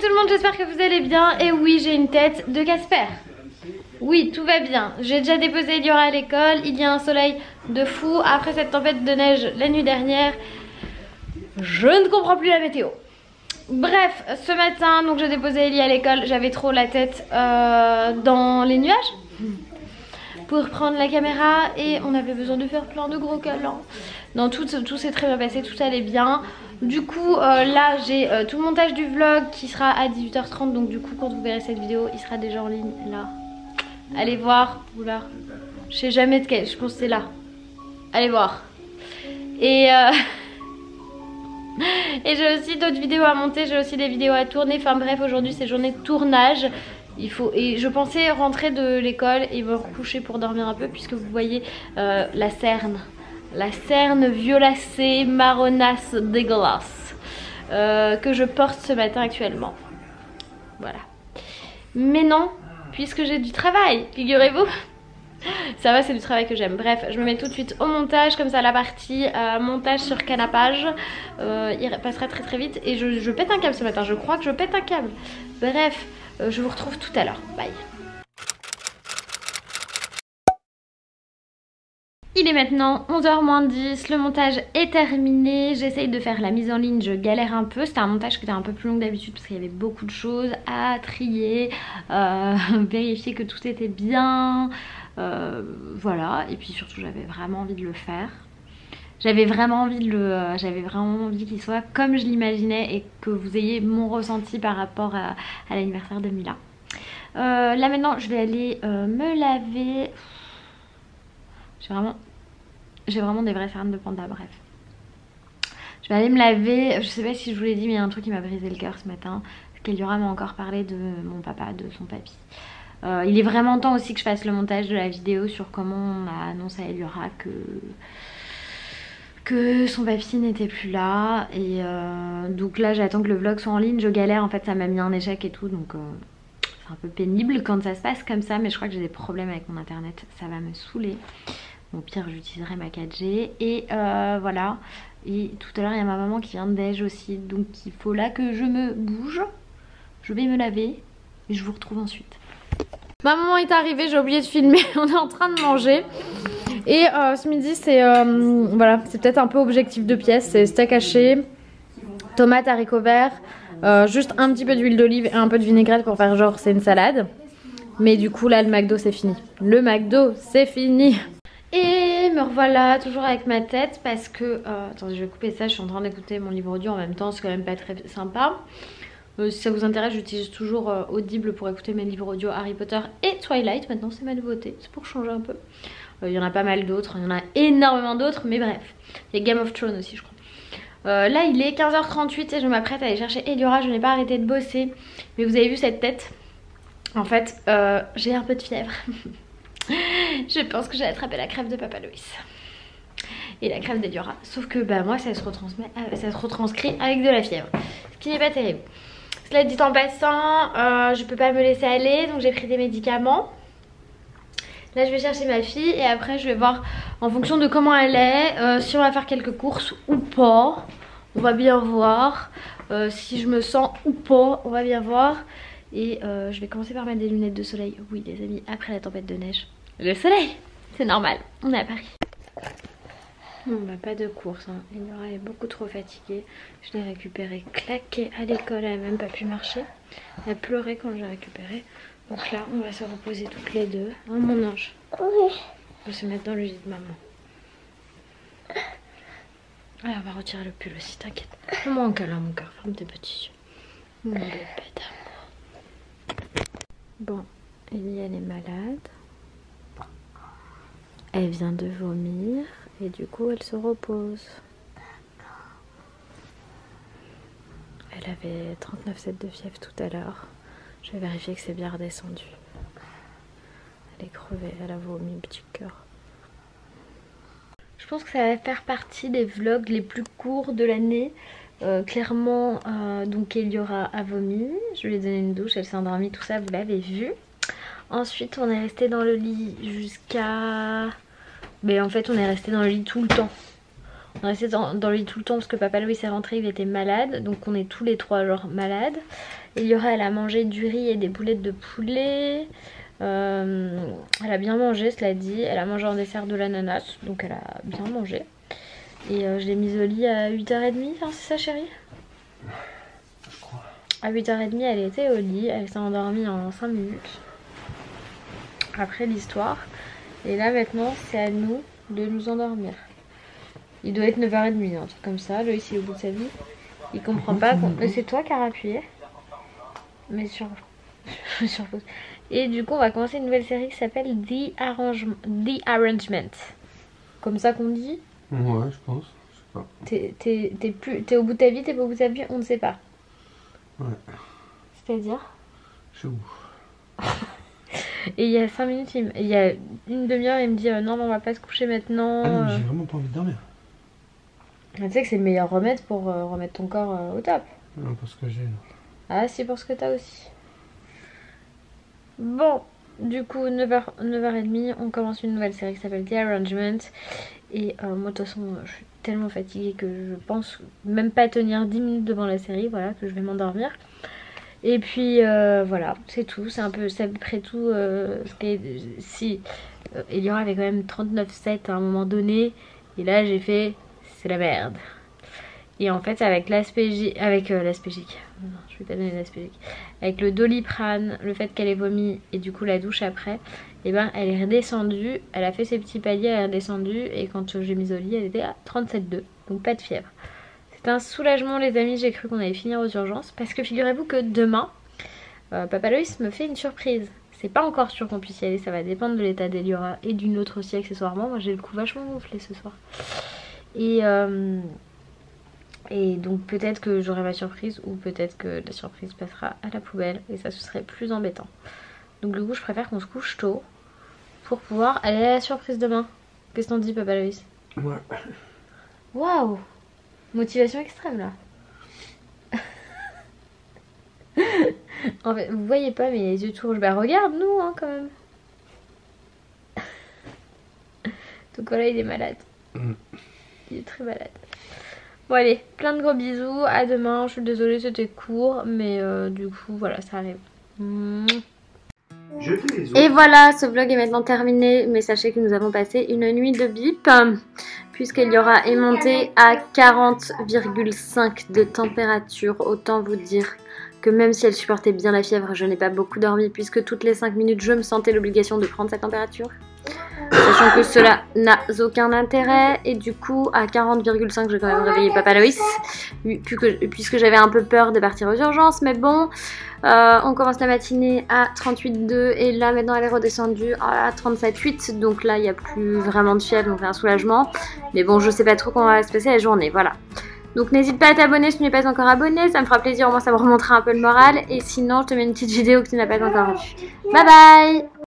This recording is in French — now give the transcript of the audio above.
tout le monde, j'espère que vous allez bien. Et oui, j'ai une tête de Casper. Oui, tout va bien. J'ai déjà déposé Eliora à l'école. Il y a un soleil de fou. Après cette tempête de neige la nuit dernière, je ne comprends plus la météo. Bref, ce matin, donc j'ai déposé Ellie à l'école. J'avais trop la tête dans les nuages pour prendre la caméra et on avait besoin de faire plein de gros câlins. Non, tout s'est très bien passé, tout allait bien. Du coup, là, j'ai tout le montage du vlog qui sera à 18h30. Donc du coup, quand vous verrez cette vidéo, il sera déjà en ligne, là. Allez voir, oula, je sais jamais de quel, je pense que c'est là. Allez voir. Et et j'ai aussi d'autres vidéos à monter, j'ai aussi des vidéos à tourner. Enfin bref, aujourd'hui c'est journée de tournage. Et je pensais rentrer de l'école et me recoucher pour dormir un peu, puisque vous voyez la cerne violacée, marronasse, dégueulasse que je porte ce matin actuellement. Voilà. Mais non, puisque j'ai du travail, figurez-vous. Ça va, c'est du travail que j'aime. Bref, je me mets tout de suite au montage. Comme ça, la partie montage sur canapage il passera très très vite. Et je pète un câble ce matin. Je crois que je pète un câble. Bref, je vous retrouve tout à l'heure. Bye. Il est maintenant 11h moins 10, le montage est terminé, j'essaye de faire la mise en ligne, je galère un peu, c'était un montage qui était un peu plus long que d'habitude parce qu'il y avait beaucoup de choses à trier, vérifier que tout était bien, voilà, et puis surtout j'avais vraiment envie de le faire. J'avais vraiment envie qu'il soit comme je l'imaginais et que vous ayez mon ressenti par rapport à l'anniversaire de Mila. Là maintenant je vais aller me laver. J'ai vraiment des vraies cernes de panda, bref. Je vais aller me laver. Je sais pas si je vous l'ai dit, mais il y a un truc qui m'a brisé le cœur ce matin. Qu'Eliora m'a encore parlé de mon papa, de son papy. Il est vraiment temps aussi que je fasse le montage de la vidéo sur comment on a annoncé à Eliora que son papy n'était plus là. Et donc là j'attends que le vlog soit en ligne. Je galère, en fait ça m'a mis un échec et tout, donc c'est un peu pénible quand ça se passe comme ça. Mais je crois que j'ai des problèmes avec mon internet, ça va me saouler. Au pire j'utiliserai ma 4G et voilà. Et tout à l'heure il y a ma maman qui vient de déj aussi, donc il faut là que je me bouge. Je vais me laver et je vous retrouve ensuite. Ma maman est arrivée, j'ai oublié de filmer. On est en train de manger et ce midi c'est voilà, c'est peut-être un peu objectif de pièce. C'est steak haché, tomates, haricots verts, juste un petit peu d'huile d'olive et un peu de vinaigrette pour faire genre c'est une salade. Mais du coup là le McDo c'est fini. Le McDo c'est fini. Et me revoilà toujours avec ma tête parce que... attendez, je vais couper ça, je suis en train d'écouter mon livre audio en même temps, c'est quand même pas très sympa. Si ça vous intéresse, j'utilise toujours Audible pour écouter mes livres audio Harry Potter et Twilight. Maintenant c'est ma nouveauté, c'est pour changer un peu. Il y en a pas mal d'autres, il y en a énormément d'autres, mais bref. Il y a Game of Thrones aussi je crois. Là il est 15h38 et je m'apprête à aller chercher Eliora, je n'ai pas arrêté de bosser. Mais vous avez vu cette tête? En fait, j'ai un peu de fièvre. Je pense que j'ai attrapé la crève de Papa Louis et la crève d'Eliora. Sauf que bah moi ça se retranscrit avec de la fièvre, ce qui n'est pas terrible. Cela dit en passant, je peux pas me laisser aller, donc j'ai pris des médicaments. Là je vais chercher ma fille et après je vais voir en fonction de comment elle est, si on va faire quelques courses ou pas. On va bien voir si je me sens ou pas, on va bien voir. Et je vais commencer par mettre des lunettes de soleil. Oui les amis, après la tempête de neige, le soleil, c'est normal, on est à Paris. Bon bah pas de course, hein. Eliora est beaucoup trop fatiguée. Je l'ai récupérée claquée à l'école, elle n'a même pas pu marcher. Elle pleurait quand je l'ai récupérée. Donc là on va se reposer toutes les deux. Hein mon ange? Oui. On va se mettre dans le lit de maman. Allez, on va retirer le pull aussi, t'inquiète. Fais-moi un câlin mon cœur, ferme tes petits yeux. Mon bébé d'amour. Bon, Ellie elle est malade. Elle vient de vomir et du coup elle se repose. Elle avait 39,7 de fièvre tout à l'heure. Je vais vérifier que c'est bien redescendu. Elle est crevée, elle a vomi, petit cœur. Je pense que ça va faire partie des vlogs les plus courts de l'année. Clairement, donc Eliora a vomi. Je lui ai donné une douche, elle s'est endormie, tout ça, vous l'avez vu. Ensuite, on est resté dans le lit jusqu'à... Mais en fait, on est resté dans le lit tout le temps. On est resté dans le lit tout le temps parce que Papa Louis est rentré, il était malade. Donc on est tous les trois genre malades. Eliora, elle a mangé du riz et des boulettes de poulet. Elle a bien mangé, cela dit. Elle a mangé en dessert de l'ananas, donc elle a bien mangé. Et je l'ai mise au lit à 8h30, hein, c'est ça chérie? Je crois. À 8h30, elle était au lit, elle s'est endormie en 5 minutes. Après l'histoire. Et là maintenant, c'est à nous de nous endormir. Il doit être 9h30, un truc comme ça. Loïs, il est au bout de sa vie. Il comprend pas. Mais c'est toi qui as appuyé. Mais sur pause. Et du coup, on va commencer une nouvelle série qui s'appelle The Arrangement. Comme ça qu'on dit? Ouais, je pense. Je sais pas. T'es au bout de ta vie, t'es pas au bout de ta vie, on ne sait pas. Ouais. C'est-à-dire? Je sais où. Et il y a 5 minutes, il y a une demi-heure, il me dit non, mais on va pas se coucher maintenant. Ah non, mais j'ai vraiment pas envie de dormir. Tu sais que c'est le meilleur remède pour remettre ton corps au top. Non, parce que j'ai. Ah, c'est pour ce que t'as aussi. Bon, du coup, 9h30, on commence une nouvelle série qui s'appelle The Arrangement. Et moi, de toute façon, je suis tellement fatiguée que je pense même pas tenir 10 minutes devant la série, voilà, que je vais m'endormir. Et puis voilà, c'est tout, c'est à peu près tout. Si, Eliora avait quand même 39,7 à un moment donné, et là j'ai fait, c'est la merde. Et en fait, avec l'aspégique, non, je vais pas donner l'aspégique, avec le Doliprane, le fait qu'elle ait vomi et du coup la douche après, et ben elle est redescendue, elle a fait ses petits paliers, elle est redescendue, et quand j'ai mis au lit, elle était à 37,2, donc pas de fièvre. C'est un soulagement les amis, j'ai cru qu'on allait finir aux urgences, parce que figurez-vous que demain, Papa Loïs me fait une surprise. C'est pas encore sûr qu'on puisse y aller, ça va dépendre de l'état d'Eliora et d'une autre aussi accessoirement. Moi j'ai le cou vachement gonflé ce soir. Et donc peut-être que j'aurai ma surprise ou peut-être que la surprise passera à la poubelle et ça ce serait plus embêtant. Donc du coup je préfère qu'on se couche tôt pour pouvoir aller à la surprise demain. Qu'est-ce qu'on dit Papa Loïs? Ouais. Waouh! Motivation extrême là. En fait, vous voyez pas mais les yeux tout rouges. Bah regarde nous hein quand même. Donc voilà il est malade. Il est très malade. Bon allez, plein de gros bisous, à demain, je suis désolée c'était court, mais du coup voilà ça arrive. Et voilà, ce vlog est maintenant terminé, mais sachez que nous avons passé une nuit de bip, puisqu'Eliora est montée à 40,5 de température, autant vous dire que même si elle supportait bien la fièvre, je n'ai pas beaucoup dormi, puisque toutes les 5 minutes je me sentais l'obligation de prendre sa température. Sachant que cela n'a aucun intérêt et du coup à 40,5 j'ai quand même réveillé Papa Loïs puisque j'avais un peu peur de partir aux urgences, mais bon on commence la matinée à 38,2 et là maintenant elle est redescendue à 37,8 donc là il n'y a plus vraiment de fièvre donc c'est un soulagement, mais bon je sais pas trop comment va se passer la journée, voilà. Donc n'hésite pas à t'abonner si tu n'es pas encore abonné, ça me fera plaisir, au moins ça me remontera un peu le moral et sinon je te mets une petite vidéo que tu n'as pas encore vue. Bye bye.